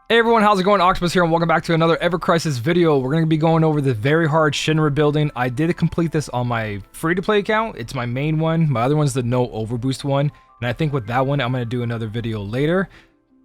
Hey everyone, how's it going? Octopus here and welcome back to another evercrisis video. We're going to be going over the very hard Shinra building. I did complete this on my free-to-play account. It's my main one. My other one's the no overboost one. And I think with that one, I'm going to do another video later.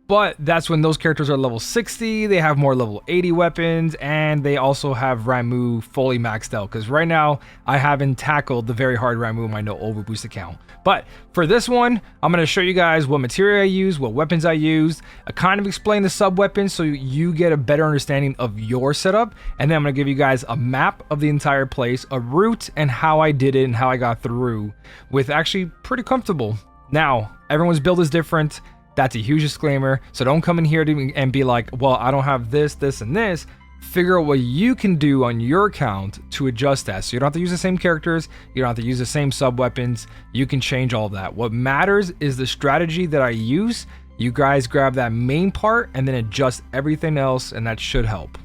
But that's when those characters are level 60, they have more level 80 weapons, and they also have Ramu fully maxed out. Because right now, I haven't tackled the very hard Ramu in my no overboost account. But for this one, I'm going to show you guys what material I use, what weapons I used. I kind of explain the sub-weapons so you get a better understanding of your setup. And then I'm going to give you guys a map of the entire place, a route, and how I did it and how I got through with actually pretty comfortable. Now, everyone's build is different. That's a huge disclaimer, so don't come in here and be like, well, I don't have this, this, and this. Figure out what you can do on your account to adjust that. So you don't have to use the same characters, you don't have to use the same sub-weapons, you can change all that. What matters is the strategy that I use. You guys grab that main part and then adjust everything else, and that should help.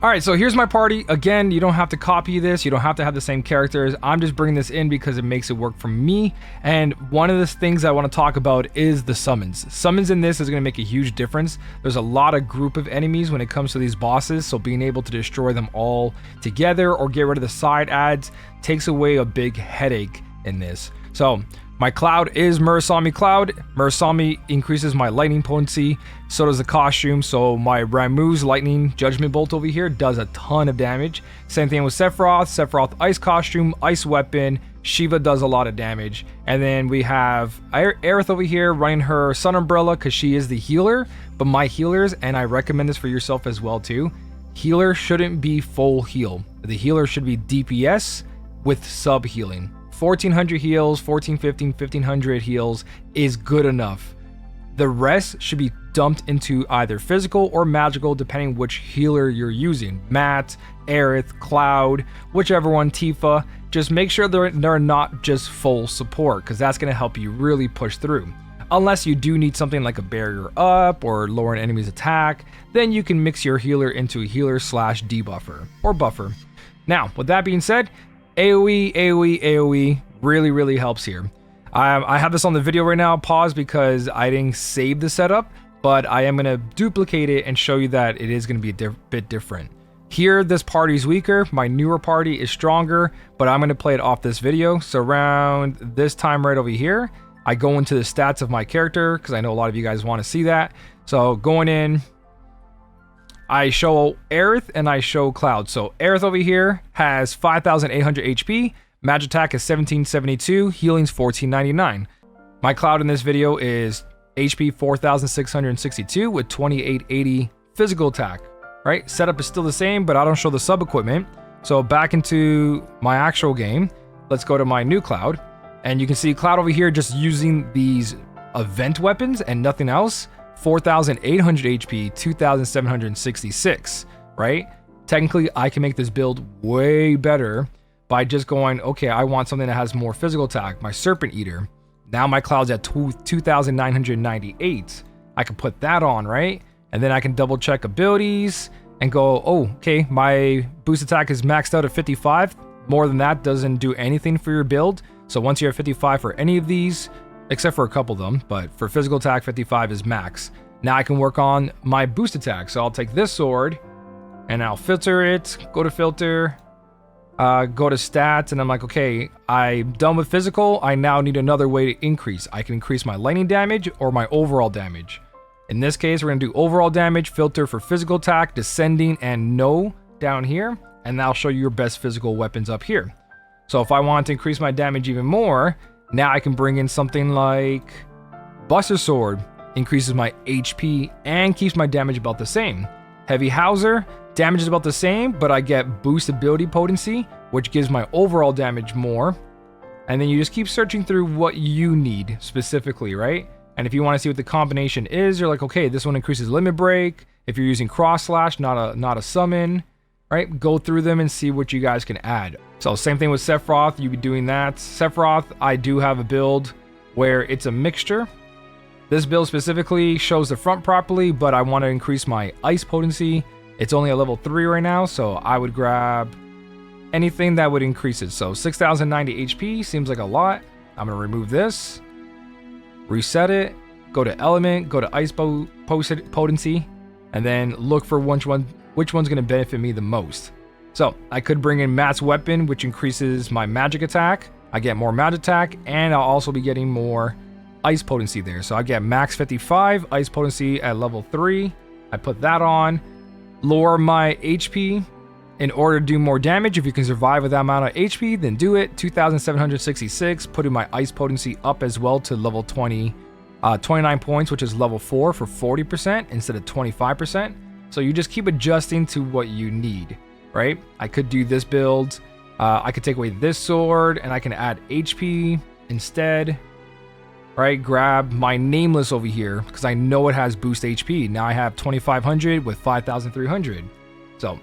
Alright, so here's my party. Again, you don't have to copy this, you don't have to have the same characters. I'm just bringing this in because it makes it work for me. And one of the things I want to talk about is the summons. Summons in this is going to make a huge difference. There's a lot of group of enemies when it comes to these bosses, so being able to destroy them all together or get rid of the side adds takes away a big headache in this. So my Cloud is Murasami Cloud. Murasami increases my lightning potency, so does the costume. So my Ramu's lightning judgment bolt over here does a ton of damage. Same thing with Sephiroth. Sephiroth ice costume, ice weapon. Shiva does a lot of damage. And then we have Aerith over here running her sun umbrella because she is the healer. But my healers, and I recommend this for yourself as well too, healer shouldn't be full heal. The healer should be DPS with sub healing. 1400 heals, 1415, 1500 heals is good enough. The rest should be dumped into either physical or magical depending which healer you're using. Matt, Aerith, Cloud, whichever one, Tifa. Just make sure they're not just full support because that's going to help you really push through. Unless you do need something like a barrier up or lower an enemy's attack, then you can mix your healer into a healer slash debuffer or buffer. Now, with that being said, AoE really helps here. I have this on the video right now, pause because I didn't save the setup, but I am going to duplicate it and show you that it is going to be a bit different. Here, this party is weaker, my newer party is stronger, but I'm going to play it off this video. So around this time right over here, I go into the stats of my character because I know a lot of you guys want to see that. So going in, I show Aerith and I show Cloud. So Aerith over here has 5,800 HP, magic attack is 1772, healing's 1499. My Cloud in this video is HP 4,662 with 2880 physical attack. Right? Setup is still the same, but I don't show the sub equipment. So back into my actual game, let's go to my new Cloud, and you can see Cloud over here just using these event weapons and nothing else. 4,800 HP, 2,766, right? Technically, I can make this build way better by just going, okay, I want something that has more physical attack. My Serpent Eater. Now my Cloud's at 2,998. I can put that on, right? And then I can double check abilities and go, oh, okay, my boost attack is maxed out at 55. More than that doesn't do anything for your build. So once you're at 55 for any of these, except for a couple of them, but for physical attack, 55 is max. Now I can work on my boost attack. So I'll take this sword and I'll filter it, go to filter, go to stats, and I'm like, okay, I'm done with physical. I now need another way to increase. I can increase my lightning damage or my overall damage. In this case, we're gonna do overall damage, filter for physical attack, descending, and no down here, and that'll show you your best physical weapons up here. So if I want to increase my damage even more, now I can bring in something like Buster Sword, increases my HP and keeps my damage about the same. Heavy Hauser, damage is about the same, but I get boost ability potency, which gives my overall damage more. And then you just keep searching through what you need specifically, right? And if you want to see what the combination is, you're like, okay, this one increases limit break. If you're using cross slash, not a summon, right? Go through them and see what you guys can add. So same thing with Sephiroth, you'd be doing that. Sephiroth, I do have a build where it's a mixture. This build specifically shows the front properly, but I want to increase my ice potency. It's only a level 3 right now, so I would grab anything that would increase it. So 6,090 HP seems like a lot. I'm going to remove this, reset it, go to element, go to ice potency, and then look for which one's going to benefit me the most. So I could bring in Matt's weapon, which increases my magic attack. I get more magic attack, and I'll also be getting more ice potency there. So I get max 55 ice potency at level 3. I put that on. Lower my HP in order to do more damage. If you can survive with that amount of HP, then do it. 2,766, putting my ice potency up as well to level 20. 29 points, which is level 4 for 40% instead of 25%. So you just keep adjusting to what you need, right? I could do this build. I could take away this sword and I can add HP instead, right? Grab my nameless over here because I know it has boost HP. Now I have 2,500 with 5,300. So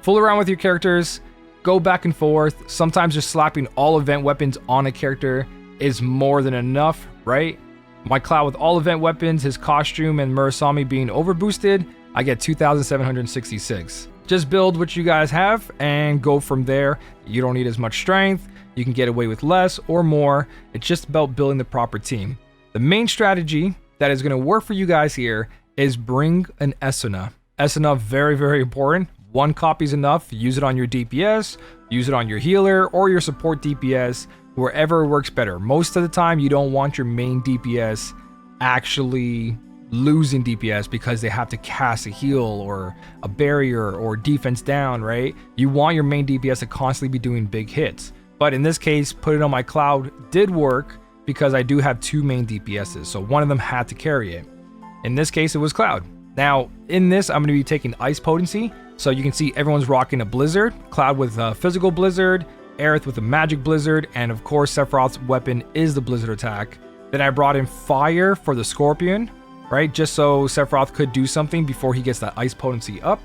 fool around with your characters, go back and forth. Sometimes just slapping all event weapons on a character is more than enough, right? My Cloud with all event weapons, his costume, and Murasami being overboosted, I get 2,766. Just build what you guys have and go from there. You don't need as much strength. You can get away with less or more. It's just about building the proper team. The main strategy that is going to work for you guys here is bring an Esuna. Esuna, very, very important. 1 copy is enough. Use it on your DPS, use it on your healer or your support DPS, wherever it works better. Most of the time, you don't want your main DPS actually losing DPS because they have to cast a heal or a barrier or defense down, right? You want your main DPS to constantly be doing big hits. But in this case, put it on my Cloud did work because I do have 2 main DPSs, so one of them had to carry it. In this case, it was Cloud. Now, in this, I'm going to be taking Ice Potency, so you can see everyone's rocking a Blizzard, Cloud with a Physical Blizzard, Aerith with a Magic Blizzard, and of course, Sephiroth's weapon is the Blizzard attack. Then I brought in Fire for the Scorpion, right? Just so Sephiroth could do something before he gets that Ice Potency up.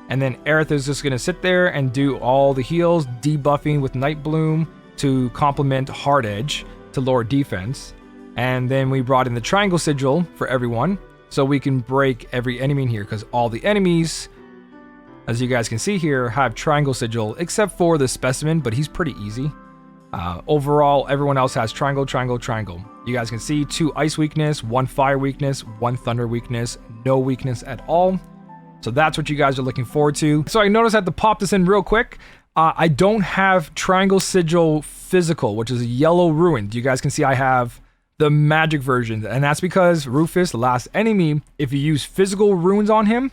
And then Aerith is just going to sit there and do all the heals, debuffing with Night Bloom to complement Hard Edge to lower defense. And then we brought in the Triangle Sigil for everyone, so we can break every enemy in here, because all the enemies, as you guys can see here, have Triangle Sigil, except for the Specimen, but he's pretty easy. Overall, everyone else has Triangle, Triangle, Triangle. You guys can see 2 Ice weakness, 1 Fire weakness, 1 Thunder weakness, no weakness at all. So that's what you guys are looking forward to. So I noticed I have to pop this in real quick. I don't have Triangle Sigil Physical, which is a yellow ruin. You guys can see I have the magic version, and that's because Rufus, the last enemy, if you use physical runes on him,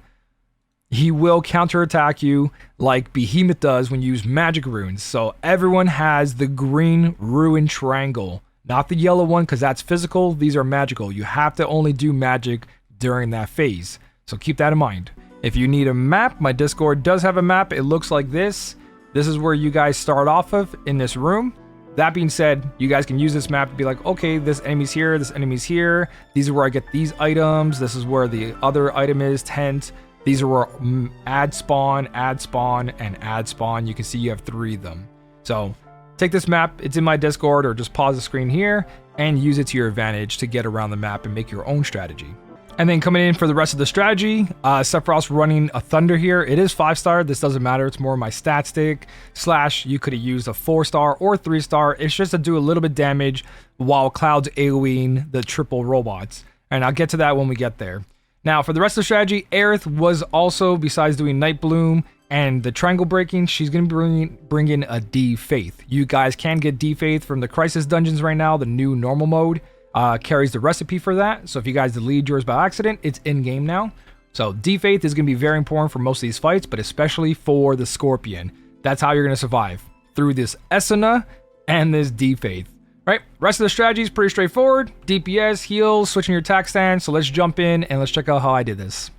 he will counterattack you like Behemoth does when you use magic runes. So everyone has the green ruin triangle, not the yellow one, because that's physical. These are magical. You have to only do magic during that phase. So keep that in mind. If you need a map, my Discord does have a map. It looks like this. This is where you guys start off of in this room. That being said, you guys can use this map to be like, okay, this enemy's here, this enemy's here. These are where I get these items. This is where the other item is, tent. These are where add spawn, and add spawn. You can see you have 3 of them. So take this map, it's in my Discord, or just pause the screen here and use it to your advantage to get around the map and make your own strategy. And then coming in for the rest of the strategy, Sephiroth's running a Thunder here. It is 5-star. This doesn't matter. It's more my stat stick. / you could have used a 4-star or 3-star. It's just to do a little bit damage while Cloud's AoEing the triple robots. And I'll get to that when we get there. Now, for the rest of the strategy, Aerith was also, besides doing Night Bloom and the triangle breaking, she's going to be bringing a D-Faith. You guys can get D-Faith from the Crisis dungeons right now, the new normal mode. Carries the recipe for that. So if you guys delete yours by accident, it's in-game now. So D-Faith is going to be very important for most of these fights, but especially for the Scorpion. That's how you're going to survive, through this Esuna and this D-Faith. Right, rest of the strategy is pretty straightforward. DPS, heals, switching your attack stance. So let's jump in and let's check out how I did this.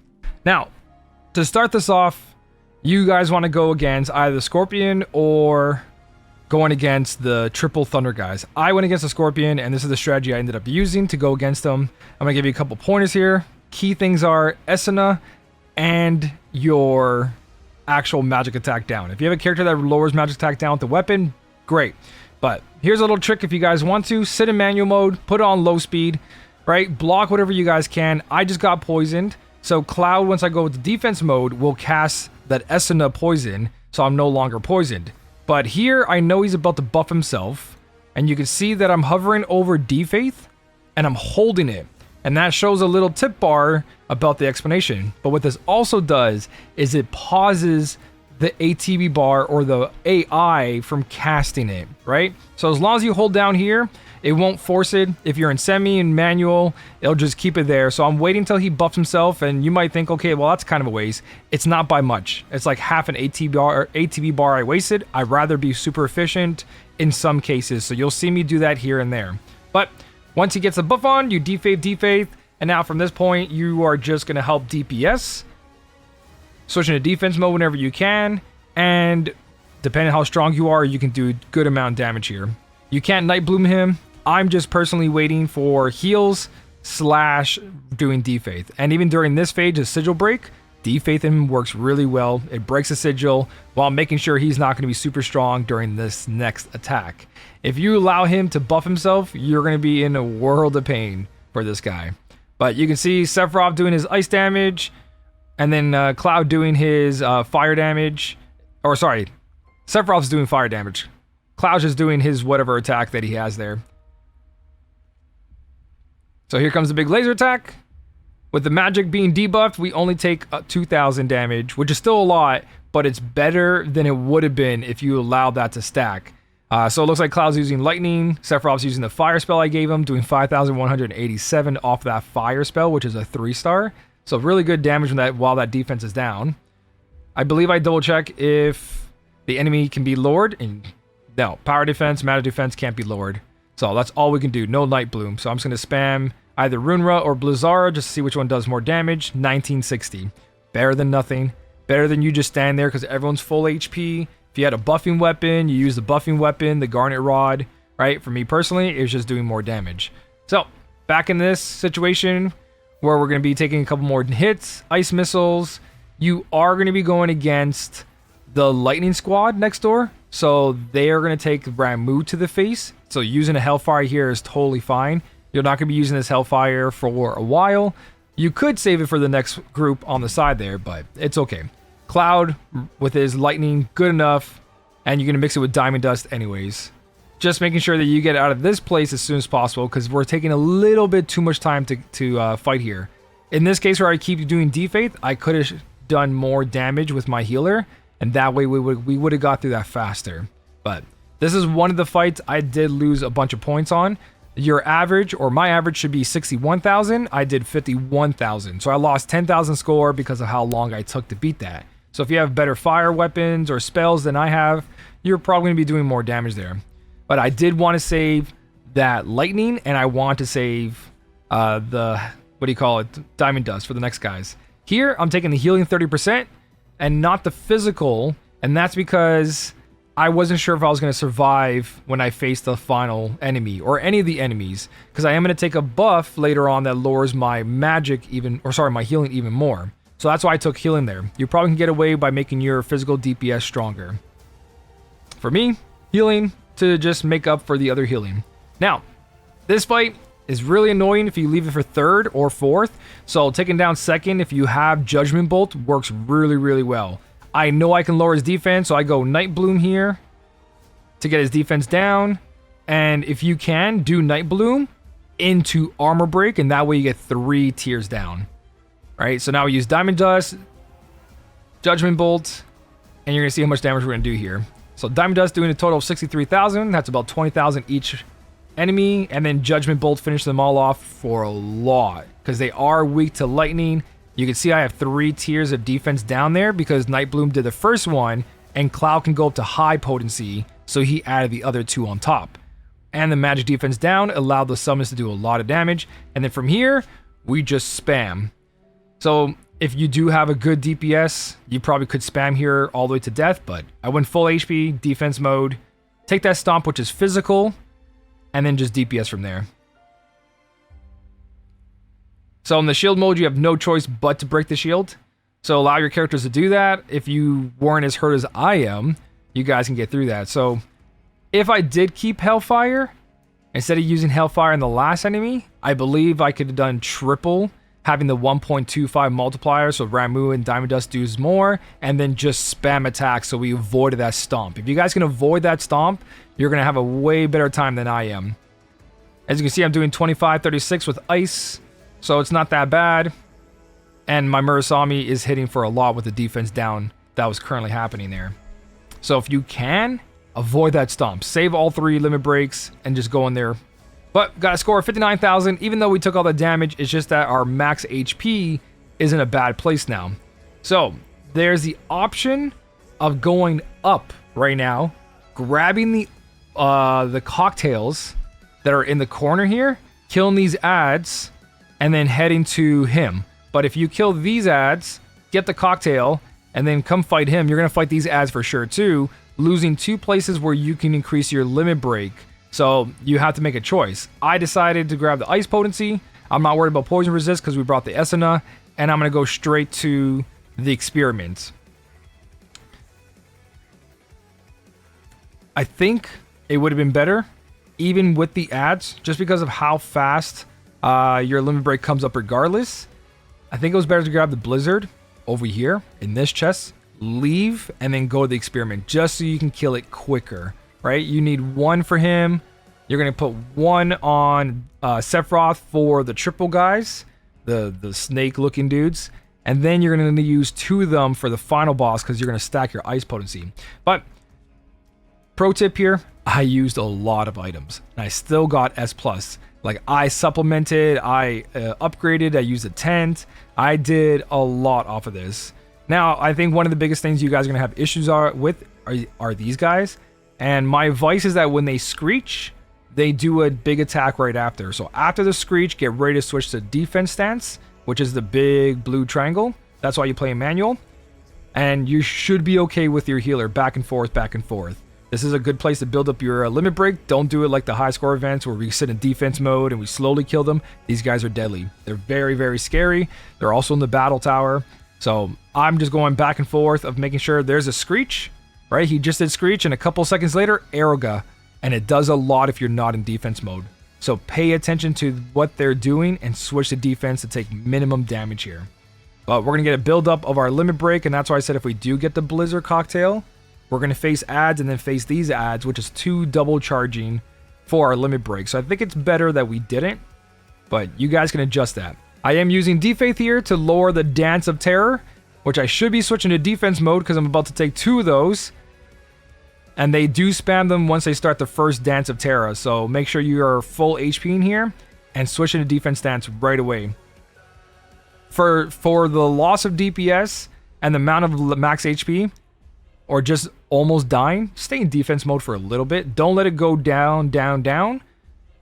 Now, to start this off, you guys want to go against either the Scorpion or going against the triple Thunder guys. I went against the Scorpion, and this is the strategy I ended up using to go against them. I'm going to give you a couple pointers here. Key things are Esuna and your actual magic attack down. If you have a character that lowers magic attack down with the weapon, great. But here's a little trick if you guys want to. Sit in manual mode, put it on low speed, right? Block whatever you guys can. I just got poisoned. So Cloud, once I go with the defense mode, will cast that Esuna poison, so I'm no longer poisoned. But here, I know he's about to buff himself, and you can see that I'm hovering over D-Faith, and I'm holding it. And that shows a little tip bar about the explanation. But what this also does is it pauses the ATB bar or the AI from casting it, right? So as long as you hold down here, it won't force it. If you're in semi and manual, it'll just keep it there. So I'm waiting until he buffs himself, and you might think, okay, well, that's kind of a waste. It's not by much. It's like half an ATB bar I wasted. I'd rather be super efficient in some cases. So you'll see me do that here and there. But once he gets a buff on, you defaith, and now from this point, you are just going to help DPS. Switch into defense mode whenever you can, and depending on how strong you are, you can do a good amount of damage here. You can't Night Bloom him. I'm just personally waiting for heals / doing defaith. And even during this phase, the sigil break, defaith him works really well. It breaks the sigil while making sure he's not going to be super strong during this next attack. If you allow him to buff himself, you're going to be in a world of pain for this guy. But you can see Sephiroth doing his ice damage, and then Cloud doing his fire damage. Or sorry, Sephiroth's doing fire damage. Cloud's just doing his whatever attack that he has there. So here comes the big laser attack. With the magic being debuffed, we only take 2,000 damage, which is still a lot, but it's better than it would have been if you allowed that to stack. So it looks like Cloud's using lightning. Sephiroth's using the fire spell I gave him, doing 5,187 off that fire spell, which is a 3-star. So really good damage from that while that defense is down. I believe I double check if the enemy can be lowered. And no, power defense, magic defense can't be lowered. So that's all we can do. No Night Bloom. So I'm just going to spam either Runra or Blizzara just to see which one does more damage. 1960. Better than nothing. Better than you just stand there because everyone's full HP. If you had a buffing weapon, you use the buffing weapon, the Garnet Rod, right? For me personally, it's just doing more damage. So back in this situation where we're going to be taking a couple more hits, ice missiles, you are going to be going against the lightning squad next door. So they are going to take Ramu to the face. So using a Hellfire here is totally fine. You're not going to be using this Hellfire for a while. You could save it for the next group on the side there, but it's okay. Cloud with his lightning, good enough. And you're going to mix it with Diamond Dust anyways. Just making sure that you get out of this place as soon as possible because we're taking a little bit too much time to fight here. In this case where I keep doing defaith, I could have done more damage with my healer, and that way we would have got through that faster. But this is one of the fights I did lose a bunch of points on. Your average, or my average, should be 61,000. I did 51,000. So I lost 10,000 score because of how long I took to beat that. So if you have better fire weapons or spells than I have, you're probably going to be doing more damage there. But I did want to save that lightning, and I want to save Diamond Dust for the next guys. Here, I'm taking the healing 30% and not the physical, and that's because I wasn't sure if I was going to survive when I faced the final enemy, or any of the enemies, because I am going to take a buff later on that lowers my my healing even more. So that's why I took healing there. You probably can get away by making your physical DPS stronger. For me, healing to just make up for the other healing. Now, this fight is really annoying if you leave it for 3rd or 4th. So taking down 2nd if you have Judgment Bolt works really, really well. I know I can lower his defense, so I go Night Bloom here to get his defense down. And if you can, do Night Bloom into Armor Break, and that way you get 3 tiers down. Right, so now we use Diamond Dust, Judgment Bolt, and you're going to see how much damage we're going to do here. So Diamond Dust doing a total of 63,000. That's about 20,000 each enemy. And then Judgment Bolt finish them all off for a lot because they are weak to lightning. You can see I have 3 tiers of defense down there because Night Bloom did the first one, and Cloud can go up to high potency, so he added the other 2 on top. And the magic defense down allowed the summons to do a lot of damage. And then from here, we just spam. So if you do have a good DPS, you probably could spam here all the way to death, but I went full HP, defense mode, take that stomp, which is physical, and then just DPS from there. So in the shield mode, you have no choice but to break the shield. So allow your characters to do that. If you weren't as hurt as I am, you guys can get through that. So if I did keep Hellfire, instead of using Hellfire in the last enemy, I believe I could have done triple, having the 1.25 multiplier, so Ramu and Diamond Dust does more, and then just spam attack so we avoided that stomp. If you guys can avoid that stomp, you're going to have a way better time than I am. As you can see, I'm doing 25-36 with ice. So it's not that bad. And my Murasami is hitting for a lot with the defense down that was currently happening there. So if you can, avoid that stomp. Save all 3 limit breaks and just go in there. But got a score of 59,000. Even though we took all the damage, it's just that our max HP is in a bad place now. So there's the option of going up right now, grabbing the cocktails that are in the corner here, killing these ads, and then heading to him. But if you kill these ads, get the cocktail, and then come fight him, you're going to fight these ads for sure too, losing 2 places where you can increase your limit break. So you have to make a choice. I decided to grab the ice potency. I'm not worried about poison resist because we brought the Esuna, and I'm going to go straight to the experiment. I think it would have been better, even with the ads, just because of how fast your limit break comes up regardless. I think it was better to grab the blizzard over here in this chest, leave, and then go to the experiment, just so you can kill it quicker, right? You need 1 for him. You're going to put 1 on Sephiroth for the triple guys, the snake looking dudes. And then you're going to use 2 of them for the final boss because you're going to stack your ice potency. But pro tip here, I used a lot of items and I still got S+. Like I supplemented, I upgraded, I used a tent. I did a lot off of this. Now, I think one of the biggest things you guys are going to have issues with are these guys. And my advice is that when they screech, they do a big attack right after. So after the screech, get ready to switch to defense stance, which is the big blue triangle. That's why you play in manual. And you should be okay with your healer back and forth, back and forth. This is a good place to build up your limit break. Don't do it like the high score events where we sit in defense mode and we slowly kill them. These guys are deadly. They're very, very scary. They're also in the battle tower. So I'm just going back and forth of making sure there's a screech, right? He just did screech, and a couple seconds later, Aeroga. And it does a lot if you're not in defense mode. So pay attention to what they're doing and switch to defense to take minimum damage here. But we're going to get a build up of our limit break, and that's why I said if we do get the Blizzard cocktail, we're going to face ads and then face these ads, which is 2 double charging for our limit break. So I think it's better that we didn't, but you guys can adjust that. I am using Defaith here to lower the Dance of Terror, which I should be switching to defense mode because I'm about to take 2 of those. And they do spam them once they start the first Dance of Terror. So make sure you are full HP in here and switch into defense stance right away. For the loss of DPS and the amount of max HP, or just almost dying, stay in defense mode for a little bit. Don't let it go down, down, down.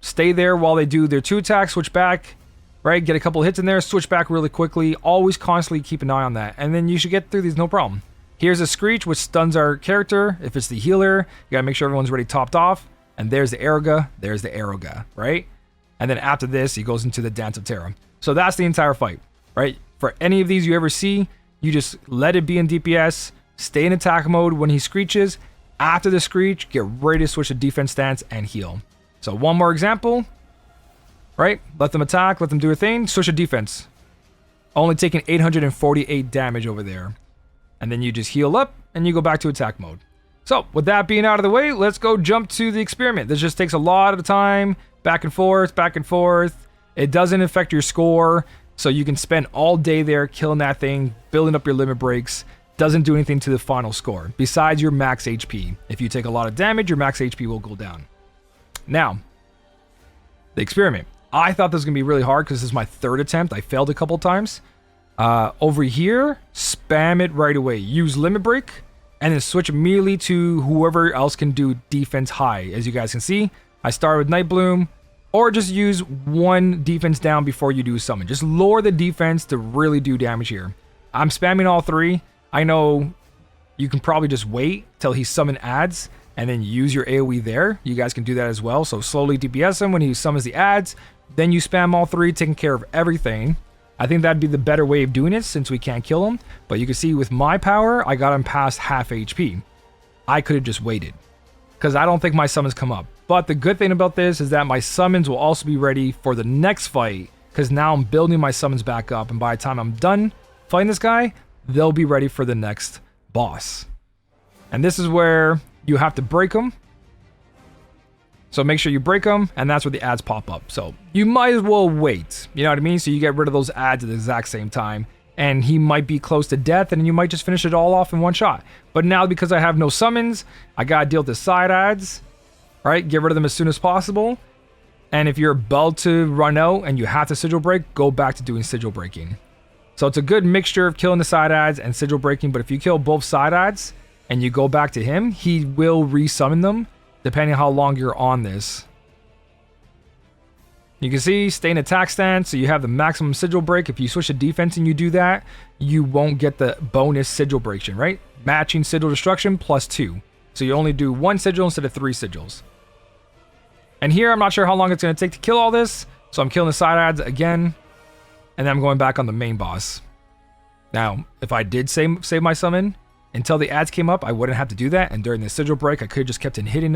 Stay there while they do their 2 attacks, switch back, right? Get a couple hits in there, switch back really quickly. Always constantly keep an eye on that. And then you should get through these no problem. Here's a Screech, which stuns our character. If it's the healer, you gotta make sure everyone's already topped off. And there's the Aeroga, right? And then after this, he goes into the Dance of Terror. So that's the entire fight, right? For any of these you ever see, you just let it be in DPS, stay in attack mode when he screeches. After the screech, get ready to switch to defense stance and heal. So one more example, right? Let them attack, let them do a thing, switch to defense. Only taking 848 damage over there. And then you just heal up and you go back to attack mode. So with that being out of the way, let's go jump to the experiment. This just takes a lot of time, back and forth, back and forth. It doesn't affect your score, so you can spend all day there killing that thing, building up your limit breaks. Doesn't do anything to the final score, besides your max HP. If you take a lot of damage, your max HP will go down. Now, the experiment. I thought this was going to be really hard because this is my 3rd attempt. I failed a couple times. Over here, spam it right away. Use limit break, and then switch immediately to whoever else can do defense high. As you guys can see, I started with Night Bloom, or just use 1 defense down before you do summon. Just lower the defense to really do damage here. I'm spamming all 3. I know you can probably just wait till he summon ads and then use your AoE there. You guys can do that as well. So slowly DPS him when he summons the ads. Then you spam all 3, taking care of everything. I think that'd be the better way of doing it since we can't kill him. But you can see with my power, I got him past half HP. I could have just waited because I don't think my summons come up. But the good thing about this is that my summons will also be ready for the next fight because now I'm building my summons back up. And by the time I'm done fighting this guy, they'll be ready for the next boss. And this is where you have to break them. So make sure you break them, and that's where the ads pop up. So you might as well wait, you know what I mean? So you get rid of those ads at the exact same time, and he might be close to death, and you might just finish it all off in one shot. But now, because I have no summons, I gotta deal with the side ads, right? Get rid of them as soon as possible. And if you're about to run out and you have to sigil break, go back to doing sigil breaking. So it's a good mixture of killing the side ads and sigil breaking, but if you kill both side ads and you go back to him, he will resummon them, depending on how long you're on this. You can see, stay in attack stance, so you have the maximum sigil break. If you switch to defense and you do that, you won't get the bonus sigil breaking, right? Matching sigil destruction +2. So you only do 1 sigil instead of 3 sigils. And here, I'm not sure how long it's going to take to kill all this, so I'm killing the side ads again, and then I'm going back on the main boss. Now, if I did save my summon, until the ads came up, I wouldn't have to do that, and during the sigil break, I could have just kept on hitting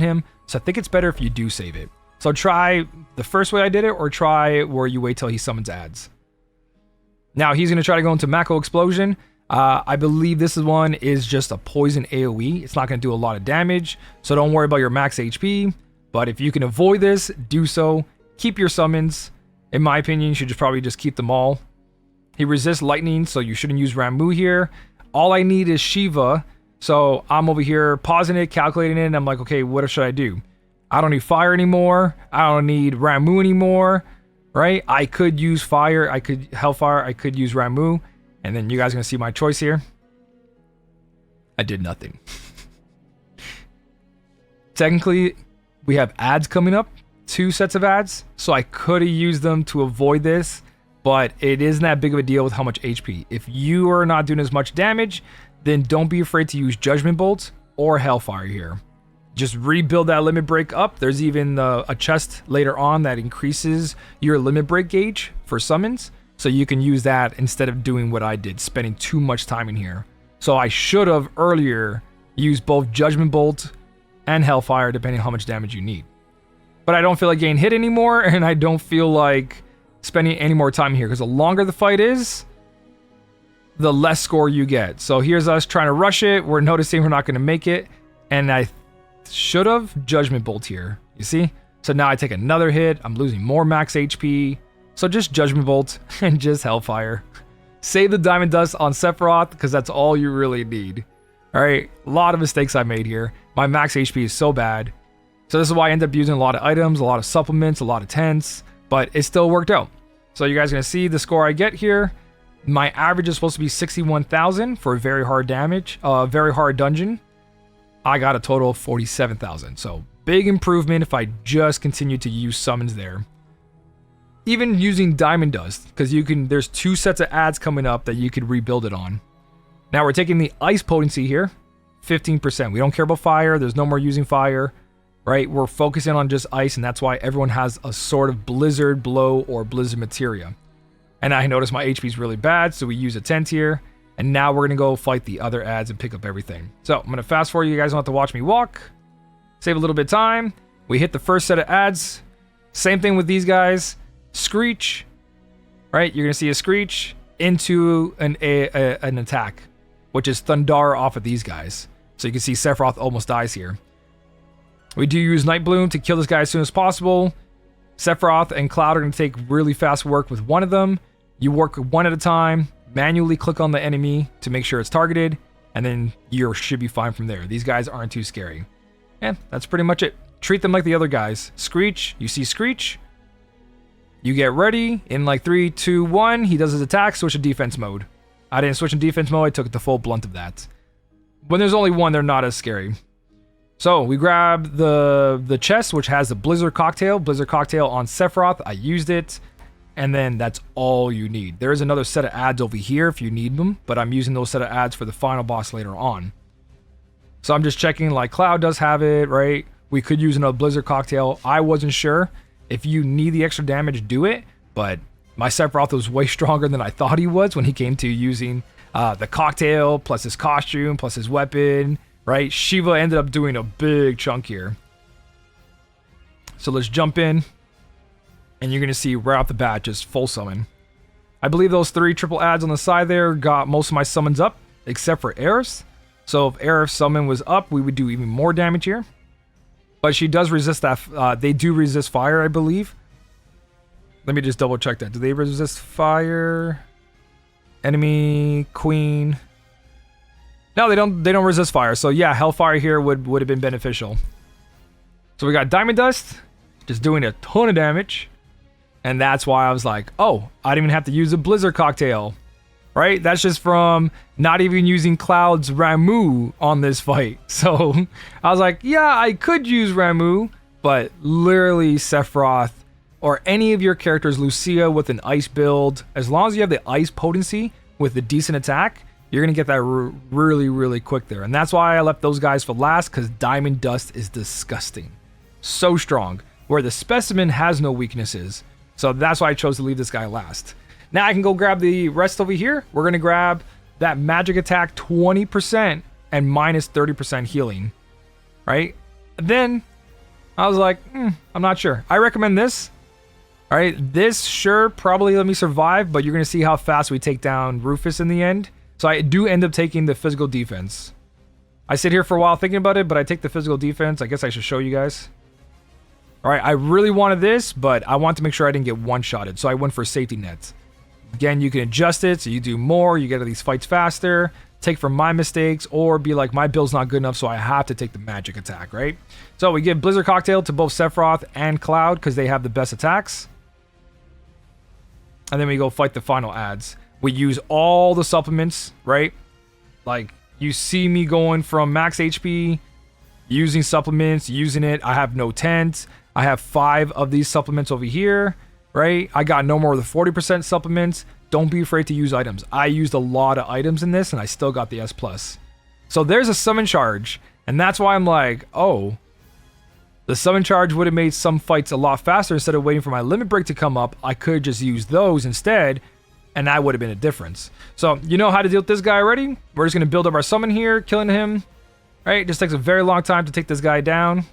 him, so I think it's better if you do save it. So try the first way I did it, or try where you wait till he summons ads. Now, he's going to try to go into Mako Explosion. I believe this one is just a poison AoE. It's not going to do a lot of damage, so don't worry about your max HP, but if you can avoid this, do so. Keep your summons. In my opinion, you should probably just keep them all. He resists lightning, so you shouldn't use Ramu here. All I need is Shiva, so I'm over here pausing it, calculating it, and I'm like, okay, what should I do? I don't need fire anymore. I don't need Ramu anymore, right? I could use fire, I could Hellfire, I could use Ramu, and then you guys are going to see my choice here. I did nothing. Technically, we have ads coming up, 2 sets of ads, so I could have used them to avoid this, but it isn't that big of a deal with how much HP. If you are not doing as much damage, then don't be afraid to use Judgment Bolt or Hellfire here. Just rebuild that limit break up. There's even a chest later on that increases your limit break gauge for summons, so you can use that instead of doing what I did, spending too much time in here. So I should have earlier used both Judgment Bolt and Hellfire, depending on how much damage you need. But I don't feel like getting hit anymore, and I don't feel like spending any more time here, because the longer the fight is, the less score you get. So here's us trying to rush it. We're noticing we're not going to make it, and I should have Judgment Bolt here. You see? So now I take another hit. I'm losing more max HP. So just Judgment Bolt and just Hellfire. Save the Diamond Dust on Sephiroth, because that's all you really need. Alright, a lot of mistakes I made here. My max HP is so bad. So this is why I end up using a lot of items, a lot of supplements, a lot of tents, but it still worked out. So you guys are going to see the score I get here. My average is supposed to be 61,000 for a very hard damage, very hard dungeon. I got a total of 47,000. So big improvement if I just continue to use summons there. Even using Diamond Dust, because there's 2 sets of ads coming up that you could rebuild it on. Now we're taking the ice potency here, 15%. We don't care about fire. There's no more using fire, right? We're focusing on just ice, and that's why everyone has a sort of blizzard blow or blizzard materia. And I noticed my HP is really bad, so we use a tent here. And now we're going to go fight the other ads and pick up everything. So I'm going to fast forward. You guys don't have to watch me walk. Save a little bit of time. We hit the first set of ads. Same thing with these guys. Screech, right? You're going to see a Screech into an attack, which is Thunder off of these guys. So you can see Sephiroth almost dies here. We do use Night Bloom to kill this guy as soon as possible. Sephiroth and Cloud are going to take really fast work with one of them. You work one at a time. Manually click on the enemy to make sure it's targeted, and then you should be fine from there. These guys aren't too scary. And that's pretty much it. Treat them like the other guys. Screech, you see Screech. You get ready. In like 3, 2, 1, he does his attack, switch to defense mode. I didn't switch to defense mode, I took the full blunt of that. When there's only one, they're not as scary. So we grab the chest, which has the Blizzard Cocktail. Blizzard Cocktail on Sephiroth. I used it. And then that's all you need. There is another set of ads over here if you need them, but I'm using those set of ads for the final boss later on. So I'm just checking, like Cloud does have it, right? We could use another Blizzard Cocktail. I wasn't sure. If you need the extra damage, do it. But my Sephiroth was way stronger than I thought he was when he came to using the cocktail, plus his costume, plus his weapon, right? Shiva ended up doing a big chunk here. So let's jump in. And you're going to see right off the bat, just full summon. I believe those 3 triple ads on the side there got most of my summons up, except for Aerith's. So if Aerith's summon was up, we would do even more damage here. But she does resist that. They do resist fire, I believe. Let me just double check that. Do they resist fire? Enemy, queen. No, they don't resist fire. So yeah, hellfire here would have been beneficial. So we got diamond dust, just doing a ton of damage. And that's why I was like, oh, I didn't even have to use a blizzard cocktail. Right? That's just from not even using Cloud's Ramu on this fight. So I was like, yeah, I could use Ramu, but literally Sephiroth or any of your characters, Lucia with an ice build, as long as you have the ice potency with a decent attack, you're going to get that really, really quick there. And that's why I left those guys for last, because Diamond Dust is disgusting. So strong, where the Specimen has no weaknesses. So that's why I chose to leave this guy last. Now I can go grab the rest over here. We're going to grab that magic attack 20% and minus 30% healing. Right? And then I was like, I'm not sure. I recommend this. All right, this sure probably let me survive, but you're going to see how fast we take down Rufus in the end. So I do end up taking the physical defense. I sit here for a while thinking about it, but I take the physical defense. I guess I should show you guys. All right, I really wanted this, but I want to make sure I didn't get one-shotted, so I went for safety nets. Again, you can adjust it, so you do more, you get to these fights faster, take from my mistakes, or be like, my build's not good enough, so I have to take the magic attack, right? So we give Blizzard Cocktail to both Sephiroth and Cloud, because they have the best attacks. And then we go fight the final ads. We use all the supplements, right? Like, you see me going from max HP, using supplements, using it. I have no tent. I have 5 of these supplements over here, right? I got no more than 40% supplements. Don't be afraid to use items. I used a lot of items in this, and I still got the S+. So there's a summon charge, and that's why I'm like, oh, the summon charge would have made some fights a lot faster. Instead of waiting for my limit break to come up, I could just use those instead, and that would have been a difference. So you know how to deal with this guy already. We're just going to build up our summon here, killing him. Right? It just takes a very long time to take this guy down.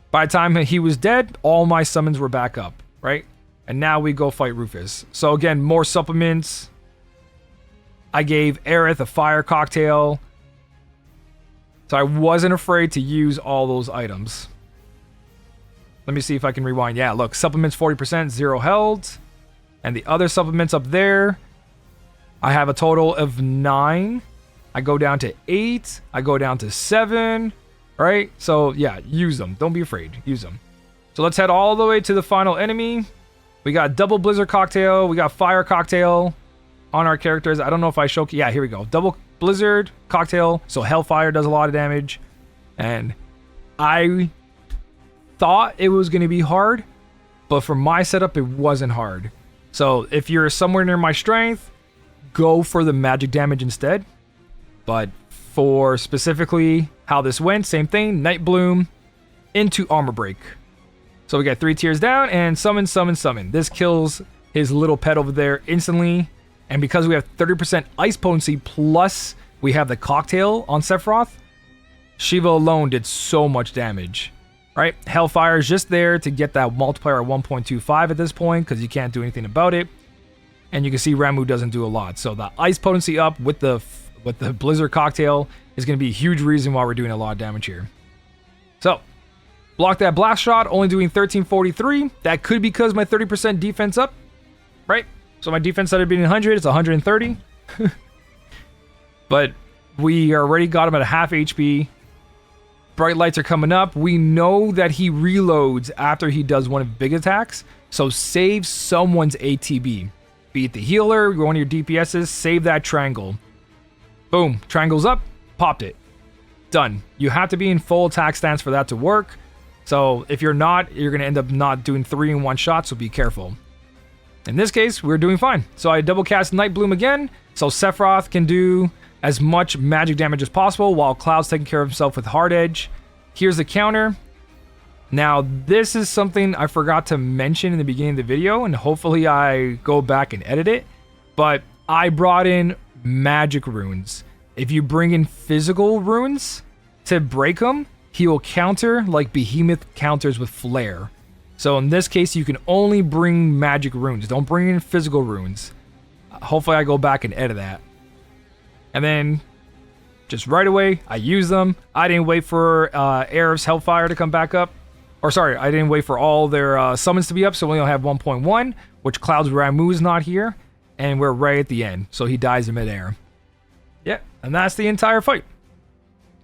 By the time he was dead, all my summons were back up. Right? And now we go fight Rufus. So again, more supplements. I gave Aerith a fire cocktail. So I wasn't afraid to use all those items. Let me see if I can rewind. Yeah, look, supplements 40%, 0 held. And the other supplements up there, I have a total of 9. I go down to 8. I go down to 7. Right? So yeah, use them. Don't be afraid. Use them. So let's head all the way to the final enemy. We got double Blizzard Cocktail. We got Fire Cocktail on our characters. I don't know if I show... Yeah, here we go. Double Blizzard Cocktail. So Hellfire does a lot of damage. And I thought it was going to be hard, but for my setup, it wasn't hard. So if you're somewhere near my strength, go for the magic damage instead. But for specifically how this went, same thing, Night Bloom into Armor Break. So we got 3 tiers down and summon, summon, summon. This kills his little pet over there instantly. And because we have 30% ice potency plus we have the cocktail on Sephiroth, Shiva alone did so much damage. Right? Hellfire is just there to get that multiplier at 1.25 at this point because you can't do anything about it. And you can see Ramu doesn't do a lot. So the ice potency up with the Blizzard Cocktail is going to be a huge reason why we're doing a lot of damage here. So, block that blast shot, only doing 1343. That could be because my 30% defense up. Right? So my defense started being 100, it's 130. But we already got him at a half HP. Bright lights are coming up. We know that he reloads after he does one of big attacks. So save someone's ATB. Be it the healer, one of your DPSs, save that triangle. Boom. Triangle's up. Popped it. Done. You have to be in full attack stance for that to work. So if you're not, you're going to end up not doing 3 in 1 shot, so be careful. In this case, we're doing fine. So I double cast Night Bloom again, so Sephiroth can do as much magic damage as possible while Cloud's taking care of himself with Hard Edge. Here's the counter. Now, this is something I forgot to mention in the beginning of the video, and hopefully I go back and edit it, but I brought in magic runes. If you bring in physical runes to break them, he will counter like Behemoth counters with Flare. So in this case, you can only bring magic runes. Don't bring in physical runes. Hopefully I go back and edit that. And then just right away. I used them. I didn't wait for Aerith's Hellfire to come back up. Or sorry, I didn't wait for all their summons to be up, so we only have 1.1, which Cloud's Ramu's not here, and we're right at the end, so he dies in midair. Yeah, and that's the entire fight.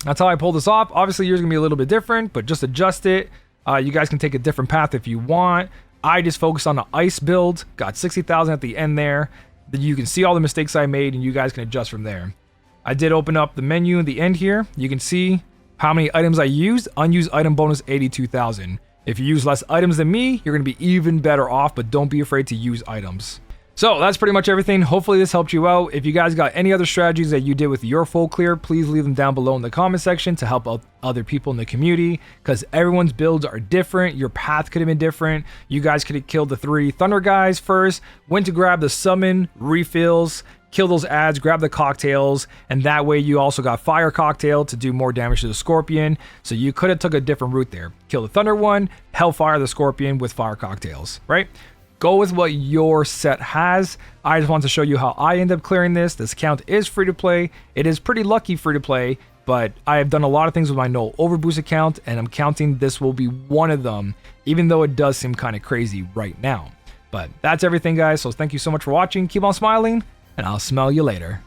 That's how I pulled this off. Obviously, yours is going to be a little bit different, but just adjust it. You guys can take a different path if you want. I just focused on the ice build, got 60,000 at the end there. You can see all the mistakes I made, and you guys can adjust from there. I did open up the menu in the end here. You can see how many items I used. Unused item bonus 82,000. If you use less items than me, you're going to be even better off, but don't be afraid to use items. So that's pretty much everything. Hopefully this helped you out. If you guys got any other strategies that you did with your full clear, please leave them down below in the comment section to help other people in the community, because everyone's builds are different. Your path could have been different. You guys could have killed the 3 thunder guys first, went to grab the summon, refills, kill those ads, grab the cocktails, and that way you also got fire cocktail to do more damage to the scorpion. So you could have took a different route there. Kill the thunder one, hellfire the scorpion with fire cocktails, right? Go with what your set has. I just want to show you how I end up clearing this. This account is free to play. It is pretty lucky free to play, but I have done a lot of things with my no overboost account, and I'm counting this will be one of them, even though it does seem kind of crazy right now. But that's everything, guys. So thank you so much for watching. Keep on smiling, and I'll smell you later.